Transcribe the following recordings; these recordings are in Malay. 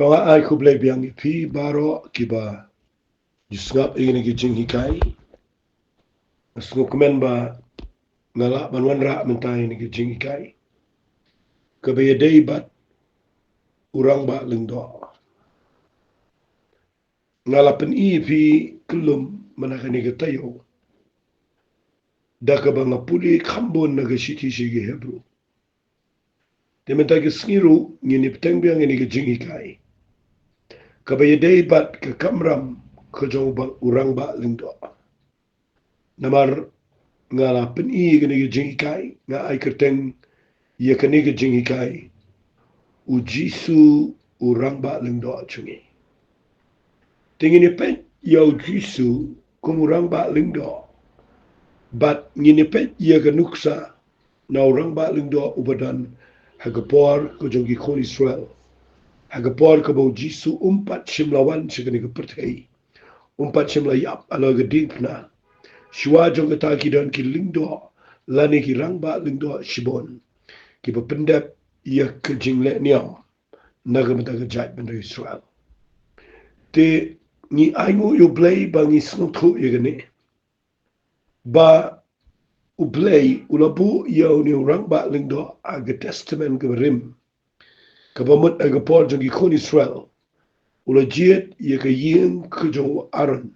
Tonga ai ku blai biang pi baro kiba jisngap ini ki jing hikai. Asngu kemen ba ngala banwan ra mentai ini ki jing hikai. Kabaya dei bat urang ba lingdo. Ngala pen i pi kelum manakani ki tayo. Daka ba ngapuli kambon naga shiti shigi Hebrew. Tementai ki sengiru ngini peteng biang ini ki jing hikai. Kabaya dei bat ke kamram ke jauh bang urang ba lingdo. Namar ngala pen i gani ki jing hikai nga ai kerteng ia kani ki jing hikai. Ujisu urang ba lingdo chungi. Tingini pet ya ujisu kumurang ba lingdo. Bat ngini pet ia ganuksa na urang ba lingdo ubadan hagapor ko jongi kon Israel. Hagapor ko ba ujisu umpat shimlawan shigani ka pertai. Umpat shimlayap ala gadipna. Shwa jonga takidan ki lingdo lani ki rang ba lingdo shibon. Ki pendap ia ke jingle niam. Nagamata ka jat benda Israel. Te ni aingu yu blay ba ngi snuthu yagani. Ba ublay ulabu yau ni urang ba lingdo aga testament ka rim. Kabamut aga por jongi kon Israel. Ulajiet yaga ying kujong aron.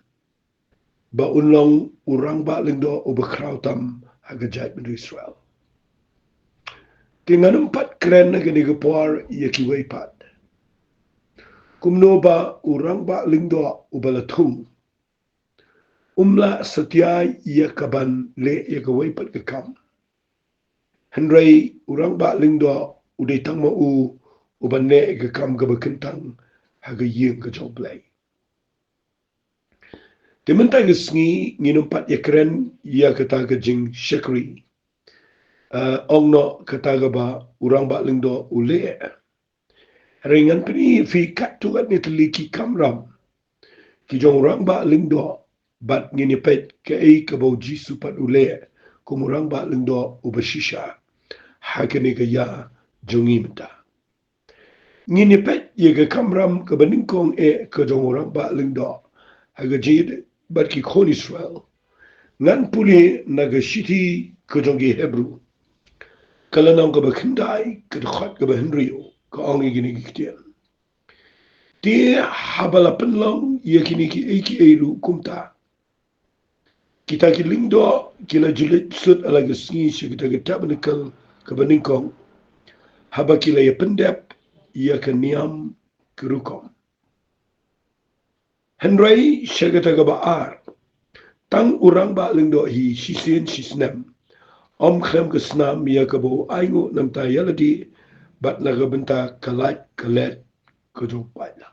Ba unlong urang ba lingdo ubakrautam aga jat benda Israel. Tingan empat keren na gani gapor yaki waypat. Kumno ba urang ba lingdo ubalatung. Umla setia ia kaban le ia kawai pat kekam. Henry urang ba lingdo udai tang ma uban ne kekam kabakentang haga yeng ke joblay. Timentai ngesngi nginumpat ia keren ia kata ke jing shekri. Ongno kata ba urang ba lingdo ule. Ringan peni fi kat tuat ni teliki kamram. Ki jong urang ba lingdo bat ngini pet ke ei ke bau jisu pat ule kumurang ba lingdo ubashisha hakene ke ya jongi mta ngini pet ye ke kamram ke beningkong ke jong urang ba lingdo haga jid bat ki kon Israel ngan puli naga shiti ke jongi Hebrew kalanong ke bakindai ke khot ke henrio ke ongi gini kitian dia habala penlong ye kini ki eki eilu kumta kita ki lingdo kila julit sut ala gesngi shi kita ki tabernacle ke beningkong haba kila ya pendep ia ke niam kerukom henry shagata ga baar tang urang ba lingdo hi shisin shisnem om khrem ke snam ia ke bo aingu nam ta yaladi bat na ga benta kalat kalet ke jopala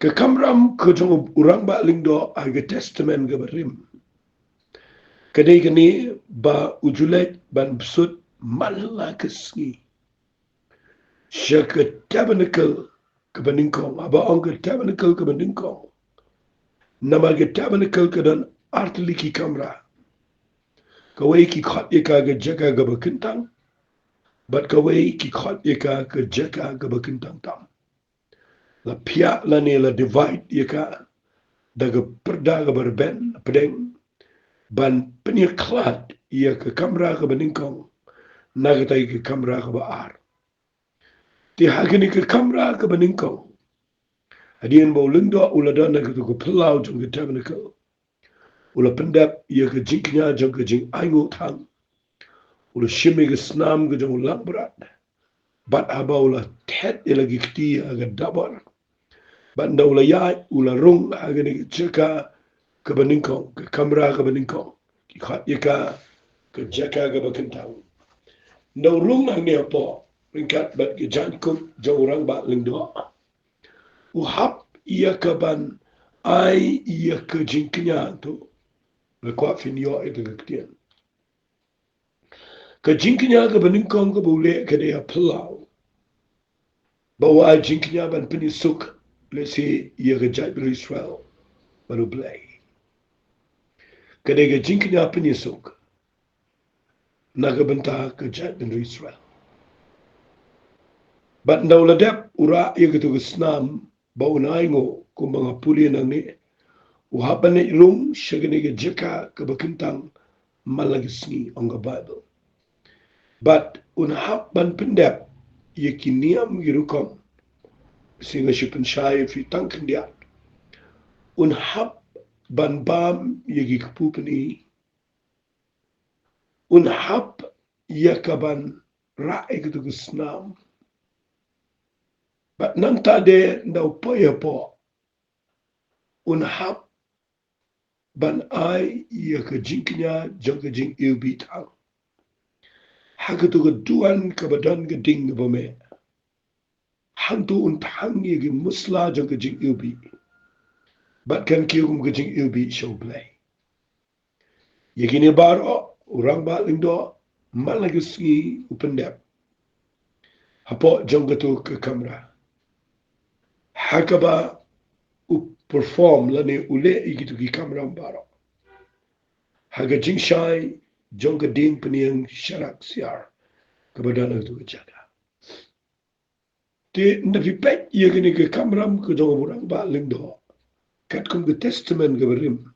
ke kamram ke jong urang ba lingdo aga testament ga barim kadai gani ba ujulet ban besut malla kesngi syaka tabernacle ke beningkong aba ong ke tabernacle ke beningkong nama ke tabernacle ke dan artli ki kamra kawai ki khot yaka ga jaga ga bakintang bat kawai ki khot yaka ke jaga ga bakintang tam la pia la ne la divide yaka daga perda ga berben pedeng ban penyeklat ia ke kamera ke beningkong nagatai ke kamera ke baar ti hagini ke kamera ke beningkong hadian bau lingdo ulada nagatu ke pelau jong ke tabernacle ula pendap ia ke jingknya jong ke jing aingu thang ula shimi ke snam ke jong ulang berat bat haba ula tet lagi keti aga dabar bat nda ula ya ula rung hagini ke ceka ke beningkong ke kamera ke beningkong ki khat yaka ke jaka ke bakentang no rung nang ne po ringkat bat ke jankuk jong orang ba lingdo uhap ia ke ban ai ia ke jingknya tu le kwa finio itu ke ketian ke jingknya ke beningkong ke bule ke dia pelau bawa jingknya ban penisuk le si ia ke jat Israel baru belai ke dia ke jingknya penisuk naga benta ke jat Israel But daw ladap ura ya gitu gesnam bau naingo ku mga puli nang ni uhapan ni rum syagani ga jeka ke bekentang malagisni on the Bible. But unhap ban pendap ye kiniam girukom singa sipen syai fi tangken dia. Unhap ban bam ye gikpupeni. Unhap yakaban ra'i gitu gesnam. But nam tade ndau po ya po. Unhap ban ai ya ka jinknya jang ka jing ilbi tang. Hagatu ka duan ka badan ka ding ka bame. Hang tu untang ya ki musla jang ka jing ilbi. But kan kium ka jing ilbi show play. Ya gini baro orang ba lindo malagisngi upendap. Hapo jang ka tu ka kamera. Hakaba perform lani ule igitu ki kamera baro. Haga jing shai jang ka ding peniang syarak siar. Kebadan itu jaga. Ti nafi pek ia gini ke kamram ke dong orang ba lindo. Kat kum ke testament ke berim.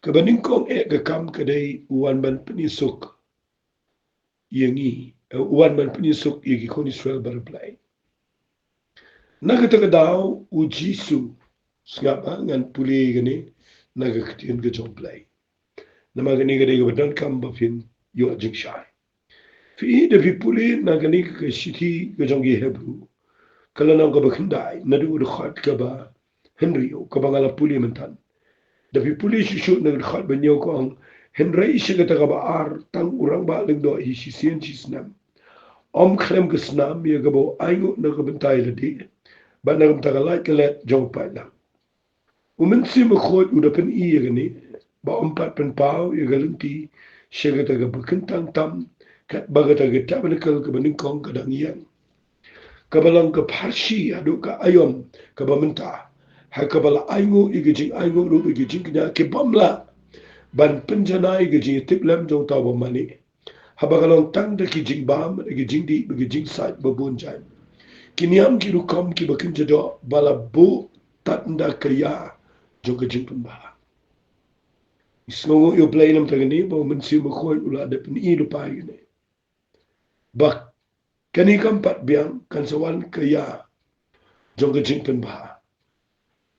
Kebaning kong ke kam kedai uan ban penisuk yangi uan ban penisuk yagi kon Israel berplay. Naga takadaw u Jisu ngapa ngan puli gini naga ketian ke jong play. Nama gini kedai kebadan kam bafin yo jing shai. Fi de fi puli naga ni ke shiti ke jong Hebrew. Kalau nang ka bakindai nadu de khat ka ba Henry ka bangala puli mentan. Tapi puli susu nang khat banyo ko ang Henry siya ka ba ar tang urang ba lengdo hi sisien sisnam. Om klem ke snam ya ka bo aingo na ka bentai ledi. Ba na ka tagalai ka let jong pa lang. Umen si mo khot udapen I ya gani ba ompat pen pau ya galenti siya ka bakintang tam kat baga ka tabanakal ka baningkong kadang yan. Kabalang ka parsi adu ka ayom ka bamenta ha kabala aingo igijing aingo ru igijing knya ke bamla ban penjana igijing tiplam jong taw mani ha bagalong tang de kijing bam igijing di igijing sait babun jan kiniam ki ru kom ki bakin jado bala bu tanda kaya jong kijing pemba isngo yo play nam tagani ba mensi mo khol ula de pen I lu pai ne bak kani kampat biang kan sawan kaya jong ke jing pen ba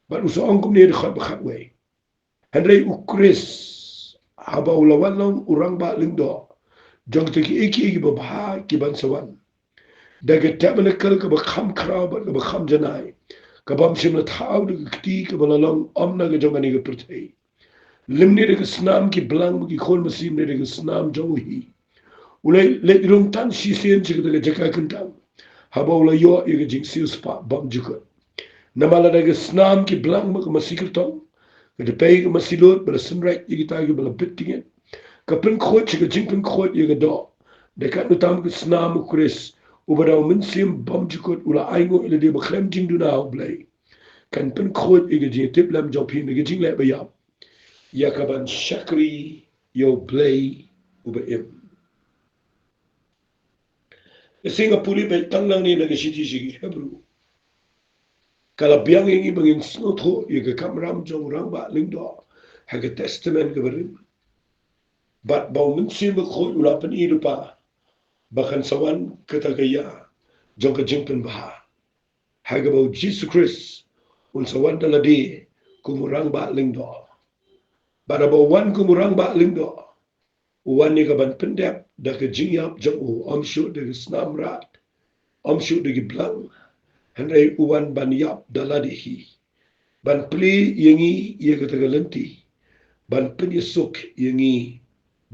ba uso ang kum ni de khat khat we Henry ukris haba ulawan long urang ba lindo jong te ki iki ba ba ki ban sawan daga tabana kal ka ba kham khra ba ba kham janai ka bam sim la thau de kti ka ba long om na ga jong ani ga pertai limni de snam ki blang ki khol masim de snam jong hi ulai le rong tan si sen chi ga jaka kuntam haba ula yo i ga jing siu spa bam juka namala daga snam ki blang ma masikir tong ka de pay ma silot bala sunrak i ga ta bala bitting ka pen khot chi ga jing pen khot i ga do de ka no tam ka snam kris ubada min sim bam juka ula aingo ile de ba khlem jing du na blai kan pen khot i ga jing tip lam jong pin ga jing le ba ya ya ka ban shakri yo blai uba im Singapore pe tang lang ni naga shiti shigi Hebrew. Kala biang ingi bangin snotho yaga kamram jong rangba lingdo haga testament gabarim. Bat bau mensi mekho ulapan ilupa bakan sawan katagaya jong ka jingpen baha. Haga bau Jesus Christ un sawan daladi kumurang ba lingdo. Bada bau wan kumurang ba lingdo. Wan ni kaban pendep da ka jingyap jong u omshu da snam rat. Omshu da giblang. Henry uwan ban yap daladihi. Ban pli yengi ye katagalenti. Ban penyesuk yengi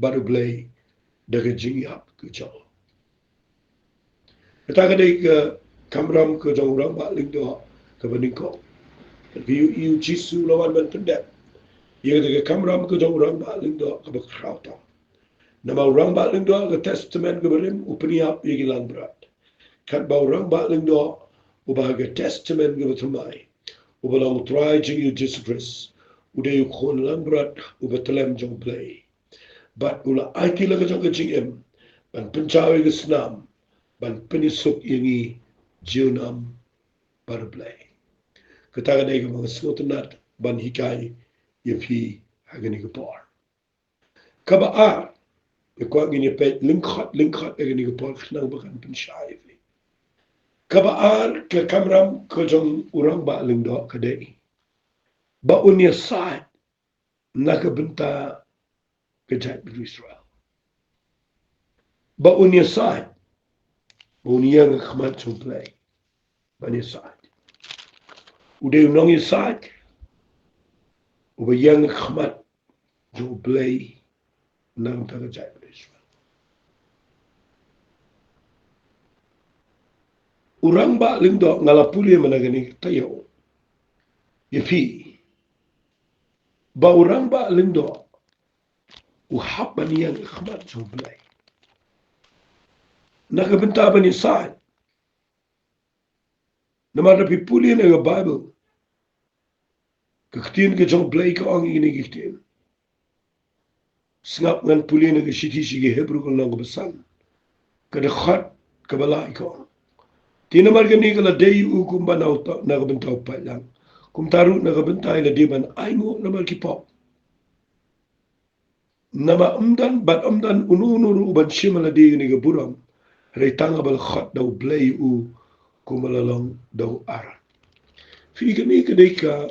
baru blay daga jingyap ke jaw. Kata kadai ke kamram ke jong orang ba lingdo ke baningko. Viu iu jisu lawan ban pendek. Ye kata kamram ke jong orang ba lingdo ke bakrauta. Nama orang ba lingdo ke testament ke berim upeniap ye gilang berat. Kat ba orang ba lingdo ubahaga testament ke betumai. Ubalang try jing you Jesus Christ. Udah you kon lang berat ubatelem jong play. But ula aiti laga jong jing em. Ban pencawi ke senam. Ban penisuk yengi Junam Barblay. Kataga na mga snotanat ban hikay yapi hagani gapor. Kabaar, ikwa gini pet lingkot agani gapor knang bakan pensyai. Kabaar ke kamram kejong urang ba lingdo kadai. Ba unya saat nakabenta kejat Israel. Ba unya saat unya ngakmat suplay. Ba unya saat. Udah unang yung saat. Uba yang ngakmat suplay nang tagajat Israel. Urang ba lingdo ngalapuli managani tayo. Yapi. Ba urang ba lingdo uhap ba niyang ngakmat suplay. Nakabenta ba ni saat. Naman na pipuli na yung Bible. Kaktiin ka jong play ka ang inigiktiin. Sngap ngan puli na kashiti sige Hebrew kong nang kabasan. Kadakhat kabalai ko. Tinamar ka ni kala day u kumba na kabentaw pa lang. Kung taru na kabentay na diban ay mo naman kipop. Nama umdan bat umdan ununuru uban siya maladi ni kaburang. Ray tanga balakhat daw play u kumalalong daw aran. Fi kami kaday ka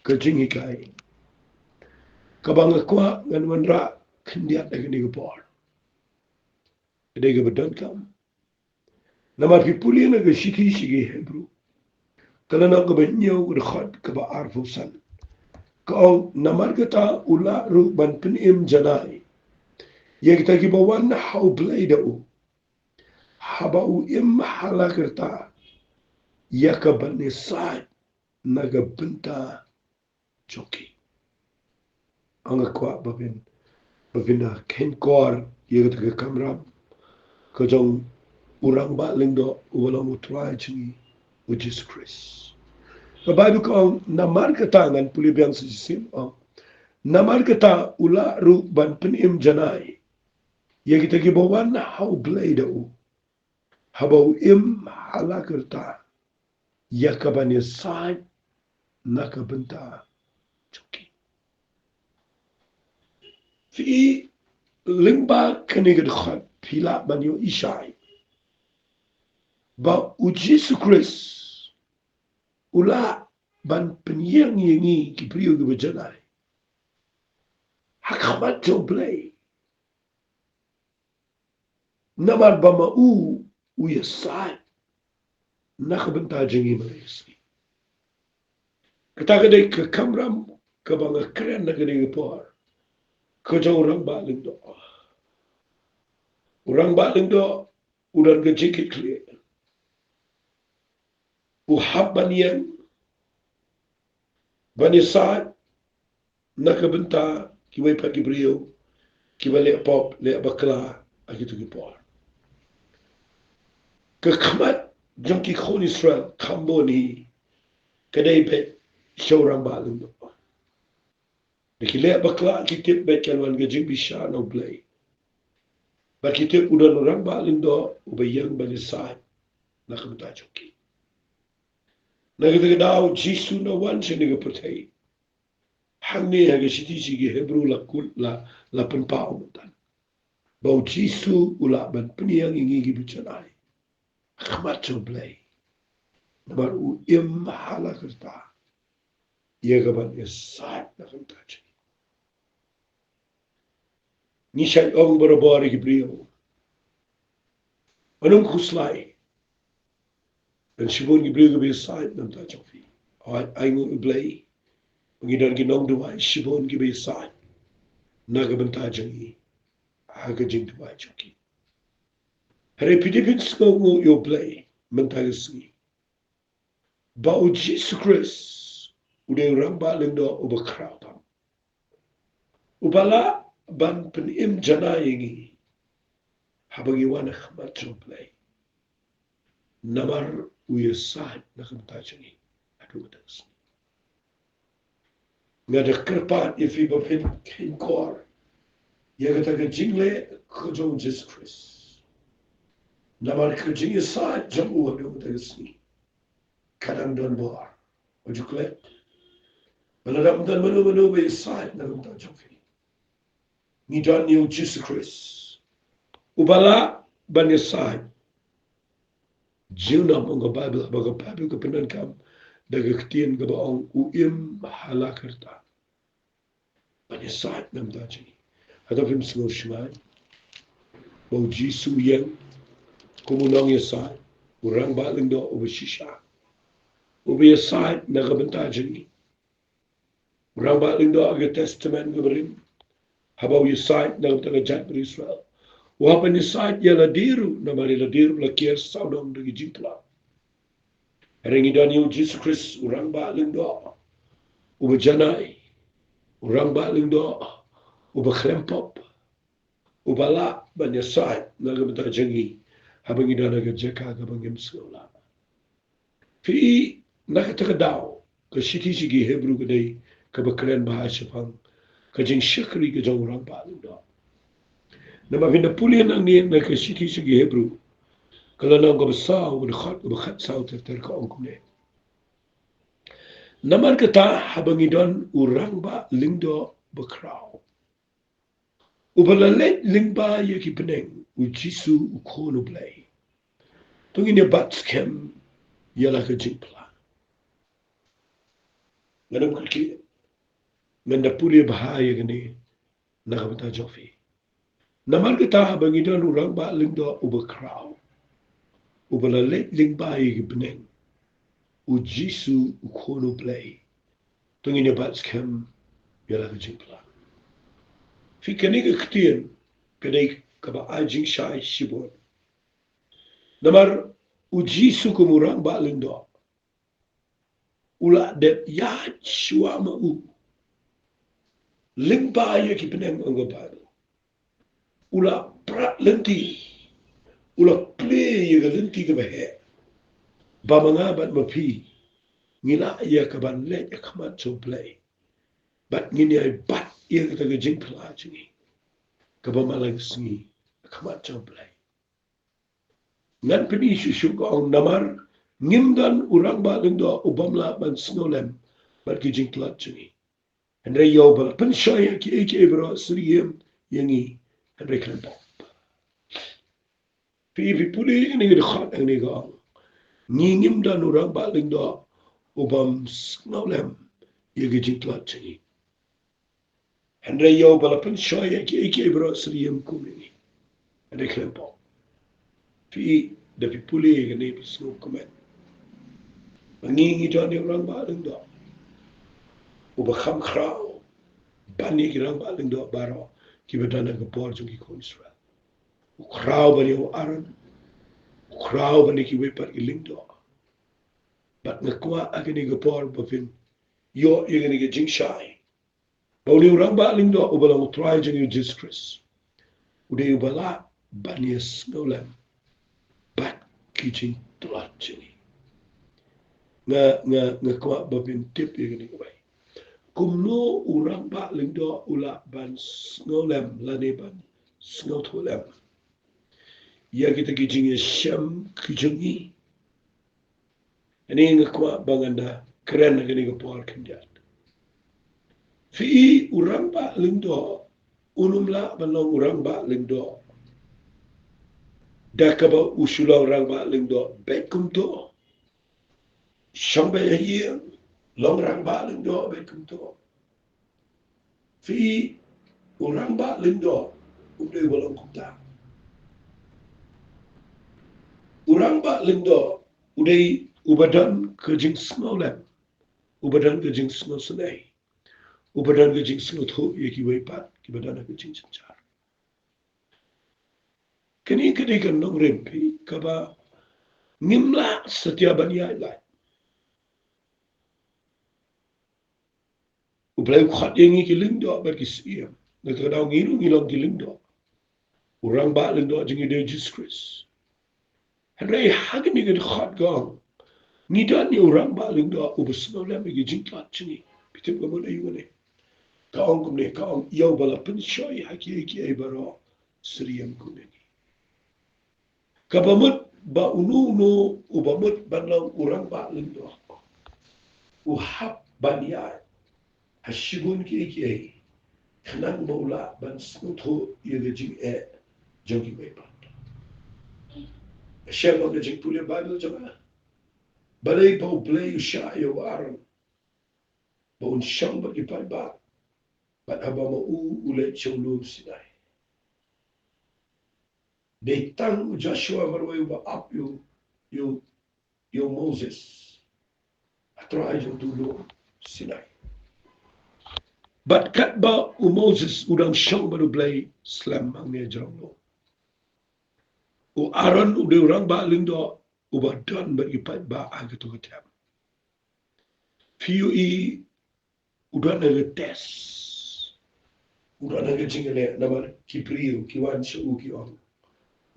kajingikai. Kabang akwa ngan manra kendiat na kini kapor. Kaday ka badan kam. Namar pipuli na kashiki sige Hebrew. Kala na kabanyaw kadakhat kaba arfusan. Kaong namar kata ula ru ban pinim janay. Yang kita kibawan na hau blay dao. Habau im halakerta. Yakaban ni saad nagabenta joki. Ang akwa babina kenkor yang kita kamram. Kajong urang ba lingdo walang utray chingi with Jesus Christ. Sa Bible ko namar katangan puli biyang sa sisim namar kata ula ru ban pinim janay ya kita gibawan na how blay dao habaw im halakerta ya kabanya side nakabenta choki fi lingba kanigad khat pila banyo ishay ba u Jesus Christ ula ban penyang yengi kipriyo gibajanay hakamat jo blay namar bama u yasay nakabenta jengi malaysi katagaday ka kamram kabanga kren na ganing por kajaw urang baling do udan ka jikit kli uhab baniyan banisad nakabenta kiway pagibriyo kiwale pop le bakla akitu gipor kakamat jong ki khon Israel kamboni kaday bet showrang baling do Dikile bakla kitip bet kalwan gajing bisha no blay. Ba kitip udan orang baling do ubayang balisad nakabenta choki. Nagdagdaw Jisu na wan siya nagapatay. Hangni hagasiti sige Hebrew la penpao mutan. Bau Jisu ula ban peniyang ingigi bicanay. Akamat so blay. Nabar u im mahala kerta. Ia kaban isad nakabenta choki. Nisay ong barabari Hebreo. Anong kuslay? Dan sibon Hebreo gabi side ng tachofi. Ay mo iblay. Pangidan ginong duway, sibon gabi side. Nagabanta jangi. Hagajing duway choki. Hari pidipins ko mo iblay. Mantagasi. Bao Jesus Christ. Uday ramba lang do ubakrapam. Ubala ban penim janayingi habang iwan matsuplay namar uyasad nakamtachangi adumatas nga dekerpat ifi bapin kinkor yaga taga jingle kujong Jesus Christ Namar kerjanya saat jamu habis bertasi. Kadang dan buar. Ojuk lek. Maladam dan menu-menu be saat dalam tak jofi. Ni dan you Jesus Christ. Ubala banyak saat. Jiuna mga Bible baga Bible kepenan kam daga ketien ke baong uim hala kerta. Banyak saat nam tak jini. Atau film semua semai. Bau Jisu yang kumunong ya saat. Urang baling do ubasisha. Ubi ya saat naga benta jini. Urang baling do aga testament gaberin. Habau ya saat naga benta jat berisrael. Wapa ni saat ya ladiru namari ladiru lakier saudom dagi jitla. Ringi dan yu Jesus Christ urang baling do. Uba janai. Urang baling do. Uba krempop. Uba la banyak saat naga benta jangi. Habang ida naga jaka kabangim sekolah. Fi nakatagadaw ka siti sigi Hebrew kadai kabakren bahasa pang kajing syakri ka jang orang paling da. Nama vinda pulian ang niyan na ka siti sigi Hebrew kalau nang kabasaw bakhat saw ter ka ongkum ne. Namar kata habang idon urang ba lingdo bakraw. Ubalalet lingba yaki peneng ujisu ukono blay. Tungin ya batskem yala ka jingpla. Nganam kalki nganda puli bahaya gani nakabata jofi. Namar kita bangi dan urang ba lingdo ubakraw. Ubalalet lingba yaki peneng ujisu ukono blay. Tungin ya batskem yala ka jingpla. Fi kaniga ketien kadai kaba ajing syai shibon. Namar ujisu kumurang ba lingdo. Ula dep ya shua ma u. Lingba yaki peneng anggapal. Ula prat lenti. Ula play yaga lenti ka bahe. Ba mga bat mapi. Ngila ya kaban le ya kamat so play. Bat ngini ay bat ya kata gajing pala jingi. Kaba malang singi. Kamat so play. Ngan peni susu ko ang namar. Ngimdan urang ba lindo ubamla ban snolem. Bat gajing pala jingi. Andre yaw bala pensyaya ki eke bro sriyem yangi. Andre krempo. Pi puli ini gede khat ini ga. Ngingim dan urang baling do ubam snolem yagi jitlat chini. Andre yaw bala pensyaya ki eke bro sriyem kumini. Andre krempo. Pi da pi puli ini sno komen. Ngingi dan urang baling do. Uba kham kraw. Bani ki urang baling do baro ki badana ga por jungi ko Israel. Ukraw bani o aran. Ukraw bani ki wepat iling do. Bat ngakwa agani gapor bafin. Yo yagani ga jing shai. Bauli urang ba iling do ubalang utray jang Jesus Christ. Uday ubala banias ngolem. Bat ki jing tulat jangi. Ngakwa bafin tip yagani gabay. Kumno urang ba iling do ula ban ngolem lani ban ngotolem. Ya kita kijing syam kijangi. Ini ngakwa banganda keren ngani gapor kendiat. Fi urang ba lindo unumla banong urang ba lindo. Dakaba usula urang ba lindo bekum to. Shambe hier long rang ba lindo bekum to. Fi urang ba lindo udah walang kuta. Urang ba lindo uday ubadan kejing snolem. Ubadan kejing snol senai. Ubadan kejing snol ho yaki waipat kibadan kejing sencar. Kini kan nong rempi kaba ngimla setiap bania ilai. Ublay ukhat yang iki lindo berkisiam. Nagkadaw ngilu ngilong gilindo. Urang ba lindo jingi de Jesus Christ. Henry hagin ni gad khat gang. Ngidan ni urang ba lindo ubasno lam igi jingkat jingi. Pitip gamon ayune. Kaong kumne kaong yaw bala penshoy haki eki ay baro sriyam kumne. Kabamut ba unu ubamut banlang urang ba lindo. Uhap banyai hashigun ki kanang maula ban snuto yaga jing jogi wepa. Share mga jing pulia Bible jama. Balay pa ublay siya yo aram. Baun siyang magipay ba. Ba't haba ulit siyang loob sinay. Deitang Joshua marway ba up yung Moses. Atray yung tulo sinay. Ba't kat ba Moses udang siyang manublay slam ang niya jarang lo. O aron udah orang ba lindo ubadan magipay ba agad ugatiyam. Fiyo udah nag-test. Udah nag-jingale naman kipriyo, kiwan siya ukiong.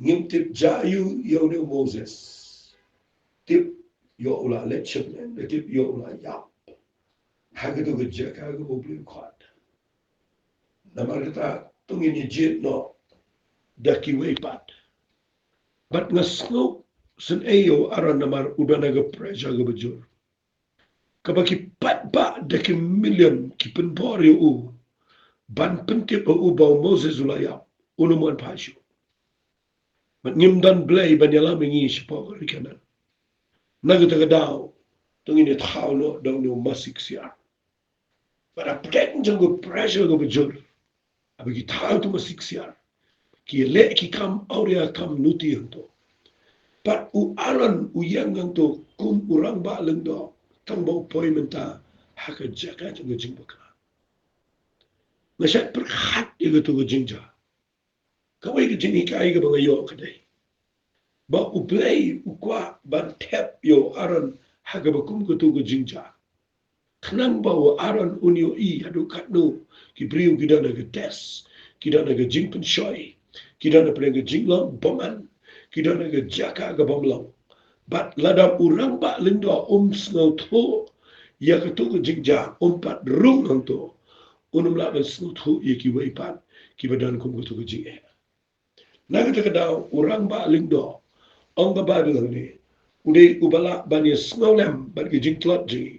Ngimtip jayu yaw ni Moses. Tip yo ula lechem ne, tip yo ula yap. Hagad ugatya kagad mobile kwad. Naman kita tungin jit no dakiway pat. But nga snow sen ayo aran namar udah naga-pressure gabajur. Kapag ipat ba daki million kipenpori u ban pentip o ubaw Moses ulayap unuman pasyo. Mat ngimdan blay banyala mingi siya kari kanan. Nagataga daw tungin itaw no daw no masik siya. But apeteng jang go pressure go bajur. Abig itaw to masik siya. Ki le ki kam aurea kam nuti to. Pat u alan u yangang to kum urang ba lang do. Tang bau poi menta haka jaga jang jing baka. Masyad perhat iga to jingja. Kawai ka jing hikai ka mga yo kaday. Ba ublay ukwa ban tep yo aran haga bakum ka to jingja. Kanang ba wa aran unyo hadu katno kibriyo kita naga tes, kita naga jing penshoy, kita naga jing lang baman, kita naga jaka ka bamlaw. Bat ladam urang ba lindo snow to ya ka to jingja pat rung ang to. Unum laban snow to ya ki waipan ki badan kum ka to jing Nagata daw urang ba lindo ang ba Bible ni uday ubala banya snow lam bat ki jing tlot jing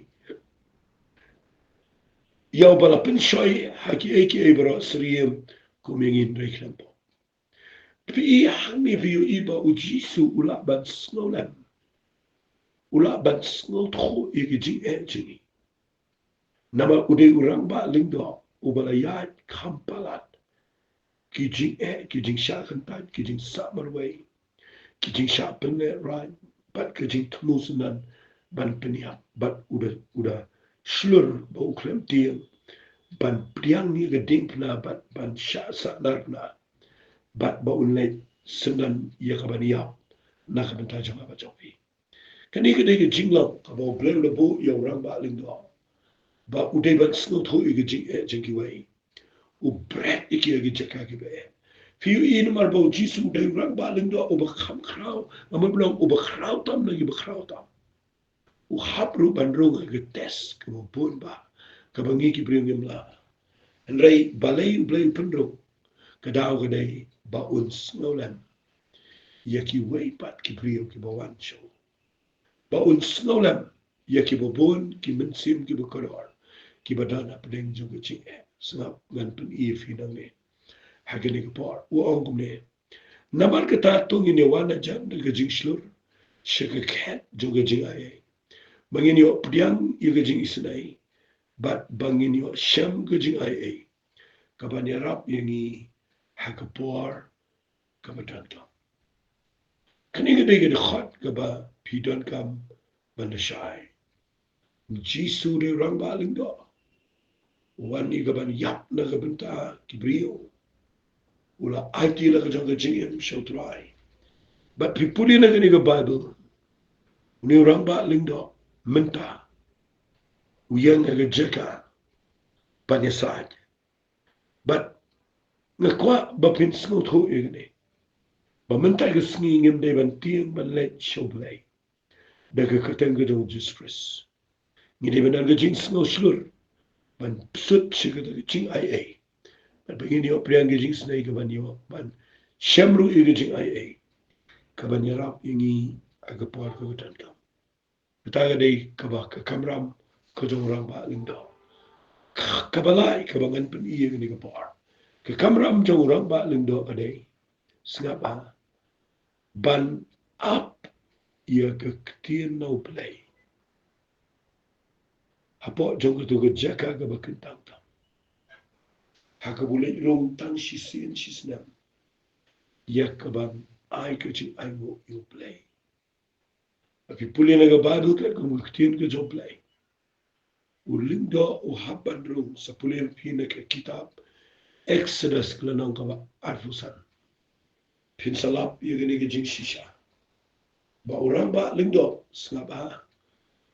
yaw bala penshoy haki eki bro sriem kumingin reklampo. Pi hangmi view iba ujisu ula ban snow lam. Ula ban snow to iki jing jing. Nama uday urang ba lindo ubala yat kampalat. Kijing shakan pat, kijing samarway, kijing shapen right, but kijing tumusunan ban peniap, but udah slur bau klem tiang, ban priang ni geding pena, but ban syak saklar na, but bau unlay senan ia kabaniap, nak bentar jama bacawi. Kani kedai kijing lang, kabau blem lebu yang orang baling doa, ba udah ban snow tu kijing jengkiway, ubret iki jaka kibe. Fiu ini marbau jisu dari orang baling doa ubakam krau, amal bilang ubakrau tam lagi bakrau tam. Uhap ru bandrung getes kemupun ba, kabangi kibriung yamla. Andrai balai ublay pendrung, kadau kadai baun snowland. Yaki waipat kibriung kibawan show. Baun snowland, yaki bobon kimensim kibakoror, kibadana pedeng juga cing sengap ngan pen if hidang ni. Hagani kapor, uang kumne. Namar kata tung ini wana jan daga jing slur, syaka kat juga jing ayay. Bangin yo pediang iga jing isnay, bat bangin yo syam ga jing ayay. Kabanya rap yangi hagapor kabatan kam. Kani gede gede khot kaba pidon kam bandashay. Jisu de rang baling do. Wani kaban yap na kabanta kibriyo. Ula IT la kajang kajingin syauturai. But pipuli na gani ka Bible, uni orang ba lindo, menta, uyang nga jeka, panyasad. But ngakwa ba pinsngot ho igni. Ba menta ka sningim de ban tiyang ban let shoblay. Daga katang gadong Jesus Christ. Ngidi ban nga jing snow slur, ban psut siya ka jing ay. At begini o priyang gijing snay ka ban yo, ban syamru igijing ay. kabanyarap ingi agapor ko tantam. Betaga day kaba kakamram kajong ba lindo. Kabalay kabangan pen iya ni kapor. Kakamram jong ba lindo kaday. Singapa ban up ia kektir no play. Hapo jong tu jaka ka bakintang tam. Hakabulit rong tang shisin shisnam. Ia kaban ai kecing ai mo you play. Aki puli naga Bible ka kung kektir ka jong play. Ulindo uhaban rong sa puli pina ka kitab Exodus klanang ka ba arfusan. Pinsalap ia gani ka jing shisha. Ba orang ba lindo sngaba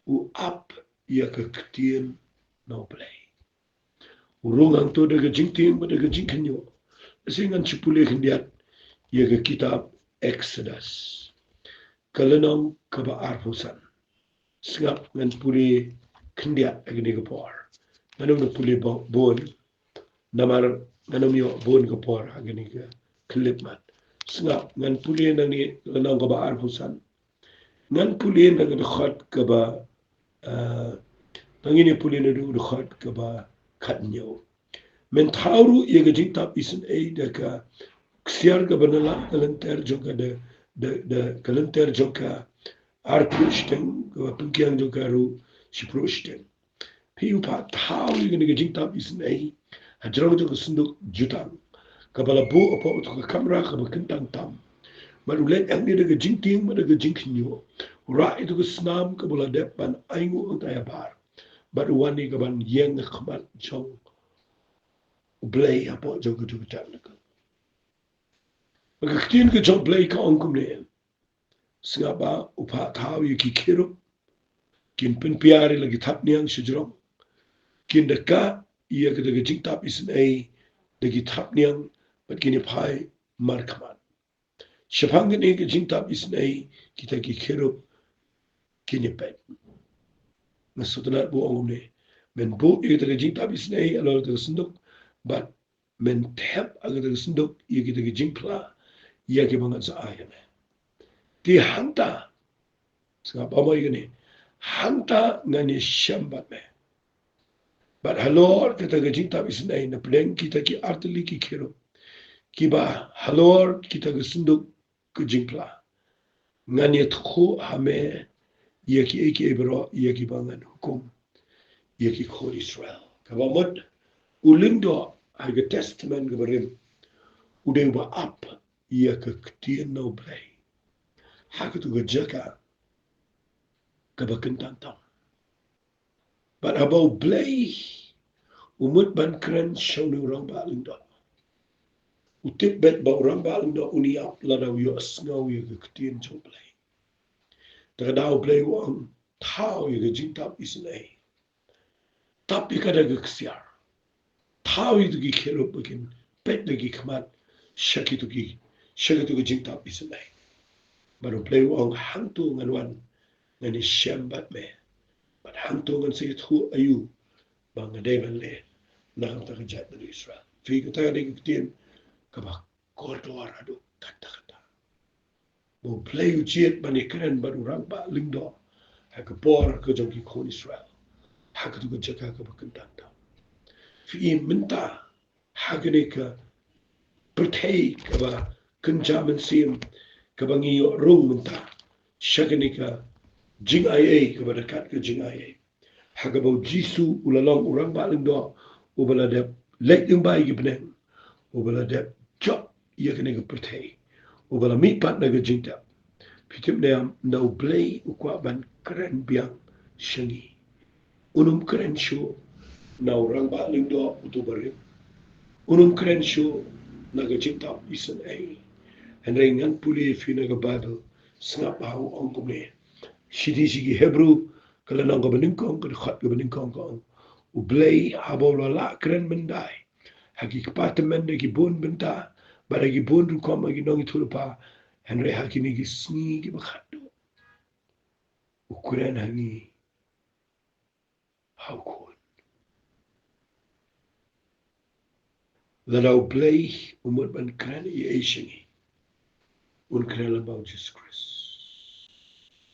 u up ia kektir no play. Urungang to daga jingting ba daga jingkanyo. Singan chipule kendiat ia ke kitab Exodus. Kalanong kaba arfusan. Singap ngan puli kendiat agni kapor. Nganong na puli bon. Namar nganong yo bon kapor agni ka klipmat. Singap ngan puli nani kalanong kaba arfusan. Ngan puli nang dekhot kaba nangini puli na dekhot kaba katnyo. Mentauru ia ke jingtap isen deka ksiar ka banala kalenter joka de kalenter joka arprusten ka pengkiang joka ru siprusten piu pa tau ia ke jingtap isen hajrong joka sunduk jutang kabala bu apa untuk kamera ka kentang tam marulet ang ni de jingting ma de jingkinyo ra itu ke snam ka bala depan aingu utaya bar baru wani ka ban yeng khamat jong blay apa joka joka tan. Magkaktin ka jong blay ka ongkum ne. Singapa upa tau ye ki kiro. Kin pinpiari lagi tap niang sejrong. Kin deka iya ka daga jing tap isin ay dagi tap niang bat kini pai markaman. Siapang ni ka jing tap isin ay kita ki kiro kini pet. Nasutunat bu ongkum ne. Men bu iya ka daga jing tap isin ay alor daga senduk. Bat men tap aga daga senduk iya ka daga jing pla. Iya ki bangat sa ayan. Di hanta. Sebab apa ini? Hanta ngani syambat me. But halor kita gajing tapi senai na pedeng kita ki artili ki kiro. Kiba halor kita gesunduk ke jingpla. Ngani tukho hame ia ki eki ebro ia ki bangan hukum. Ia ki khol Israel. Kabamot ulindo harga testament keberim. Udah ba up ia ke ketien no play. Hak tu gajaka kabakentang tam. But about blay umut ban keren shonu orang baling do. Utip bet ba orang baling do uniap ladaw yo asngaw yo ketien jo blay. Tagadaw blay wang tao yo jintap isnay. Tapi kada gksiar. Tao yo gi kero bakin bet lagi kmat shakitu gi jintap isnay. Baru blay wang hantu nganwan ngani syambat me. But hantu ngan sayit hu ayu bang devan le. Nakang takajat dari Israel. Fika tayo di kutien kabak kotor adu kata-kata. Mo play ujiet manikren baru rangba lingdo. Haka por ke jong ki kon Israel. Haka tu jaga ka bakentang ta. Fi minta haka ni ka pertei ka ba kenjaman sim ka bangi rong minta. Shaka ni ka jing ai ka ba dekat ka jing ai. Haka ba jisu ulalong urang ba lingdo ubala dep lek yung bai gibneng ubala dep job iya kene ga pertei ubala mi pat na ga jinta pitip na no blay ukwa ban keren biang shangi unum keren show na orang ba lingdo utubarim unum keren show na ga jinta isan ay henrengan puli fi na ga bible snap hau ongkum ne shidi shigi hebrew kala nang ga beningkong ka khat ga beningkong ka Ublay habola la keren mendai. Haki kepata mende ki bon benta. Bada ki bon rukom agi nongi tulupa. Henry haki ni ki sngi ki bakado. Ukuren hangi. Haukon. Lada ublay umur ban keren i eishingi. un kren bau Jesus Christ.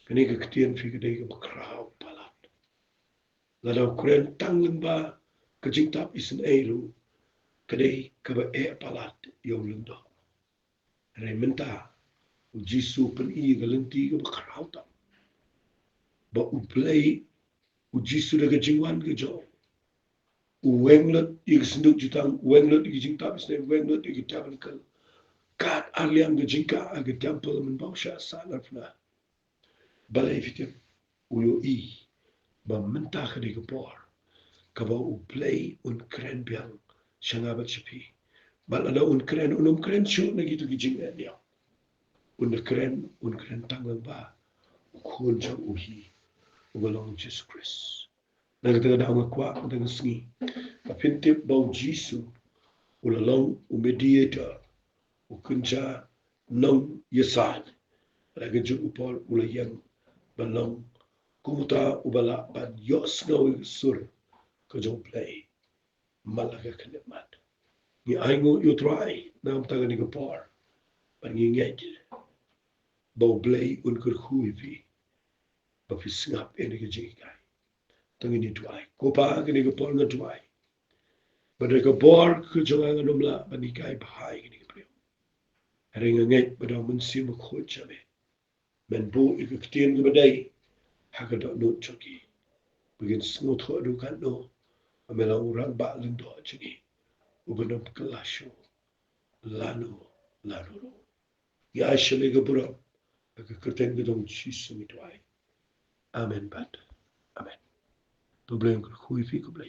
Kini ke ketian fi kedai ke bakrau palat. Lalu kren tangan ba kejing tap isen elu kedai ke ba palat yo lendo. Rementa u Jisu pen i galenti ke bakrau tap. Ba u play u Jisu de kejingwan ke jo. U wenglot i senduk jutang wenglot i kejing tap isen wenglot i ketaban ke kat aliam ke jingka ke temple men bau sya salar fna. Balai fitir uyo i ba mentah ke de por. Kaba u play un kren biang shangabat chipi. Bal ada un kren unum kren show na gitu kijing dia. Un kren tangang ba kun jang uhi ubalong Jesus Christ. Na kita ada ang kwa dengan sengi. Kapintip bau Jisu ulalong u mediator u kunja nong yesad. Lagi jung upol ulayang balong kumuta ubala ban yos ngawi sur kajong play malaga kalimat. Ni aingo you try nam tangan ni kapor pangingej bau play un kurhui vi ba fisngap ene ke jikai tangan ni tuai kopa ke ni kapor nga tuai pada kapor ke jonga nomla banikai bahai ni kaprio ringa ngej pada mensim khoj jabe men bu ikutien ke badai hakada not choki begin smooth ho du kan no amela urang ba lendo chini ubenam kelasyo lanu ya shele ke bura ke kerten ke dong chisu mi tuai amen bat amen to blem ko hui fi ko blai